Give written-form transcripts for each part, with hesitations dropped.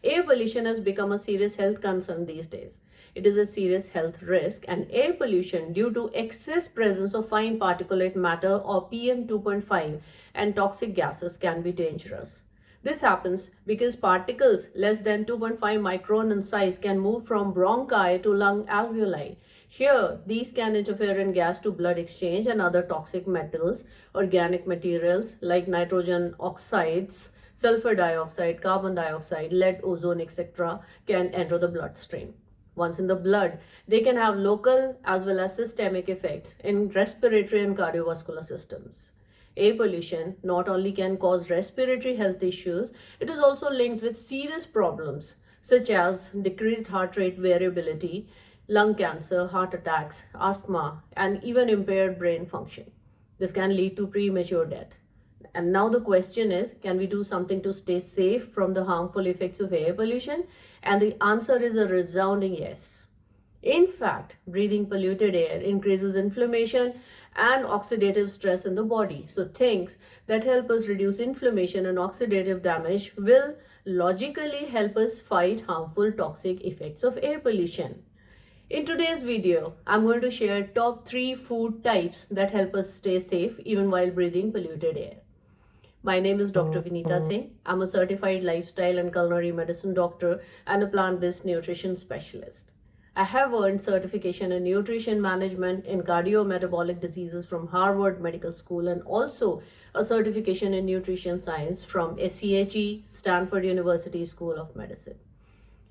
Air pollution has become a serious health concern these days. It is a serious health risk, and air pollution due to excess presence of fine particulate matter or PM 2.5 and toxic gases can be dangerous. This happens because particles less than 2.5 micron in size can move from bronchi to lung alveoli. Here, these can interfere in gas to blood exchange, and other toxic metals, organic materials like nitrogen oxides, sulfur dioxide, carbon dioxide, lead, ozone, etc., can enter the bloodstream. Once in the blood, they can have local as well as systemic effects in respiratory and cardiovascular systems. Air pollution not only can cause respiratory health issues, it is also linked with serious problems such as decreased heart rate variability, lung cancer, heart attacks, asthma, and even impaired brain function. This can lead to premature death. And now the question is, can we do something to stay safe from the harmful effects of air pollution? And the answer is a resounding yes. In fact, breathing polluted air increases inflammation and oxidative stress in the body. So things that help us reduce inflammation and oxidative damage will logically help us fight harmful toxic effects of air pollution. In today's video, I'm going to share top 3 food types that help us stay safe even while breathing polluted air. My name is Dr. Vinita Singh. I'm a certified lifestyle and culinary medicine doctor and a plant-based nutrition specialist. I have earned certification in nutrition management in cardiometabolic diseases from Harvard Medical School and also a certification in nutrition science from SCHE, Stanford University School of Medicine.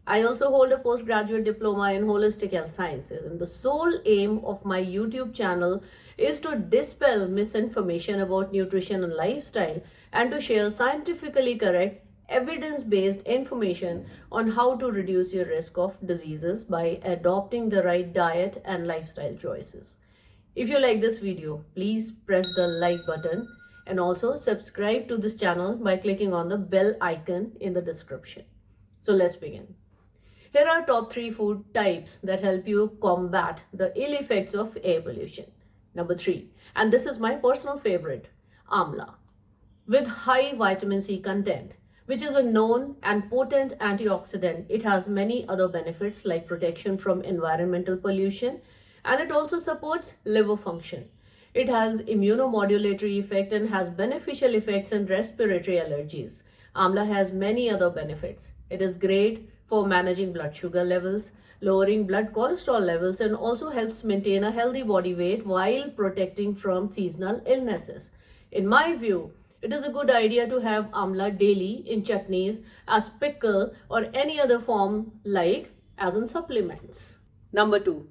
I also hold a postgraduate diploma in holistic health sciences, and the sole aim of my YouTube channel is to dispel misinformation about nutrition and lifestyle and to share scientifically correct, evidence-based information on how to reduce your risk of diseases by adopting the right diet and lifestyle choices. If you like this video, please press the like button and also subscribe to this channel by clicking on the bell icon in the description. So let's begin. Here are top 3 food types that help you combat the ill effects of air pollution. Number 3, and this is my personal favorite, amla. With high vitamin C content, which is a known and potent antioxidant, it has many other benefits like protection from environmental pollution, and it also supports liver function. It has immunomodulatory effect and has beneficial effects in respiratory allergies. Amla has many other benefits. It is great for managing blood sugar levels, lowering blood cholesterol levels, and also helps maintain a healthy body weight while protecting from seasonal illnesses. In my view, it is a good idea to have amla daily in chutneys, as pickle, or any other form like as in supplements. Number 2.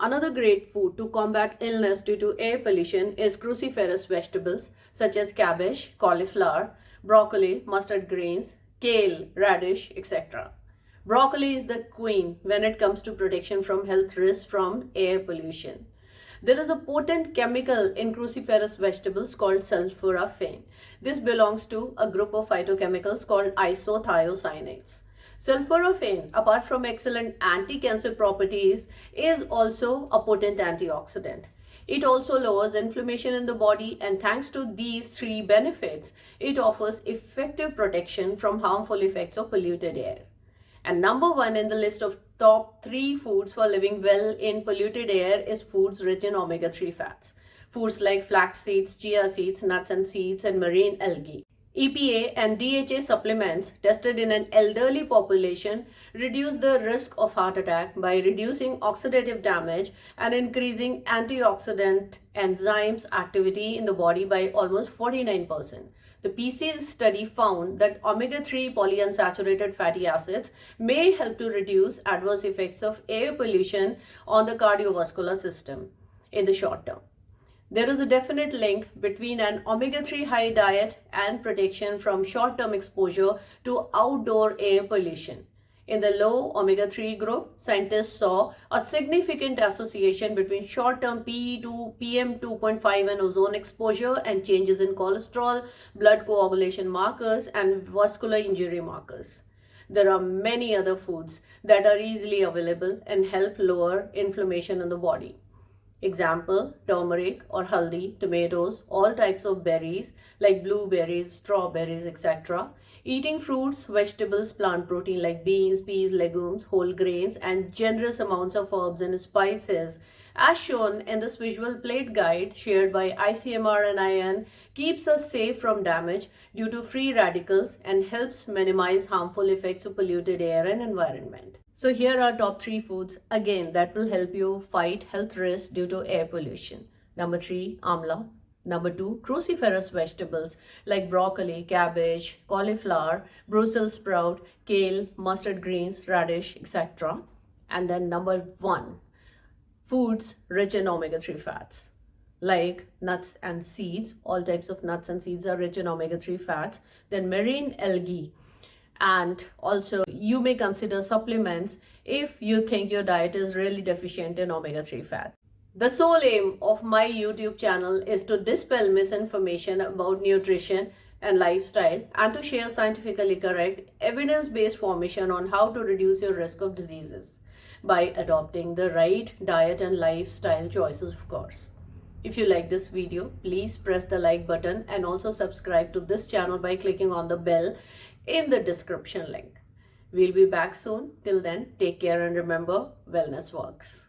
Another great food to combat illness due to air pollution is cruciferous vegetables such as cabbage, cauliflower, broccoli, mustard greens, kale, radish, etc. Broccoli is the queen when it comes to protection from health risks from air pollution. There is a potent chemical in cruciferous vegetables called sulforaphane. This belongs to a group of phytochemicals called isothiocyanates. Sulforaphane, apart from excellent anti-cancer properties, is also a potent antioxidant. It also lowers inflammation in the body, and thanks to these 3 benefits, it offers effective protection from harmful effects of polluted air. And number 1 in the list of top 3 foods for living well in polluted air is foods rich in omega-3 fats. Foods like flax seeds, chia seeds, nuts and seeds, and marine algae. EPA and DHA supplements tested in an elderly population reduce the risk of heart attack by reducing oxidative damage and increasing antioxidant enzymes activity in the body by almost 49%. The PC's study found that omega-3 polyunsaturated fatty acids may help to reduce adverse effects of air pollution on the cardiovascular system in the short term. There is a definite link between an omega-3 high diet and protection from short-term exposure to outdoor air pollution. In the low omega-3 group, scientists saw a significant association between short-term PM 2.5 and ozone exposure and changes in cholesterol, blood coagulation markers, and vascular injury markers. There are many other foods that are easily available and help lower inflammation in the body. Example, turmeric or haldi, tomatoes, all types of berries like blueberries, strawberries, etc. Eating fruits, vegetables, plant protein like beans, peas, legumes, whole grains, and generous amounts of herbs and spices, as shown in this visual plate guide shared by ICMR and IN, keeps us safe from damage due to free radicals and helps minimize harmful effects of polluted air and environment. So here are top 3 foods again that will help you fight health risks due to air pollution. Number 3, amla. Number 2, cruciferous vegetables like broccoli, cabbage, cauliflower, Brussels sprout, kale, mustard greens, radish, etc. And then number 1, foods rich in omega-3 fats like nuts and seeds. All types of nuts and seeds are rich in omega-3 fats. Then marine algae. And also, you may consider supplements if you think your diet is really deficient in omega-3 fats. The sole aim of my YouTube channel is to dispel misinformation about nutrition and lifestyle and to share scientifically correct, evidence-based information on how to reduce your risk of diseases by adopting the right diet and lifestyle choices, of course. If you like this video, please press the like button and also subscribe to this channel by clicking on the bell in the description link. We'll be back soon. Till then, take care and remember, wellness works.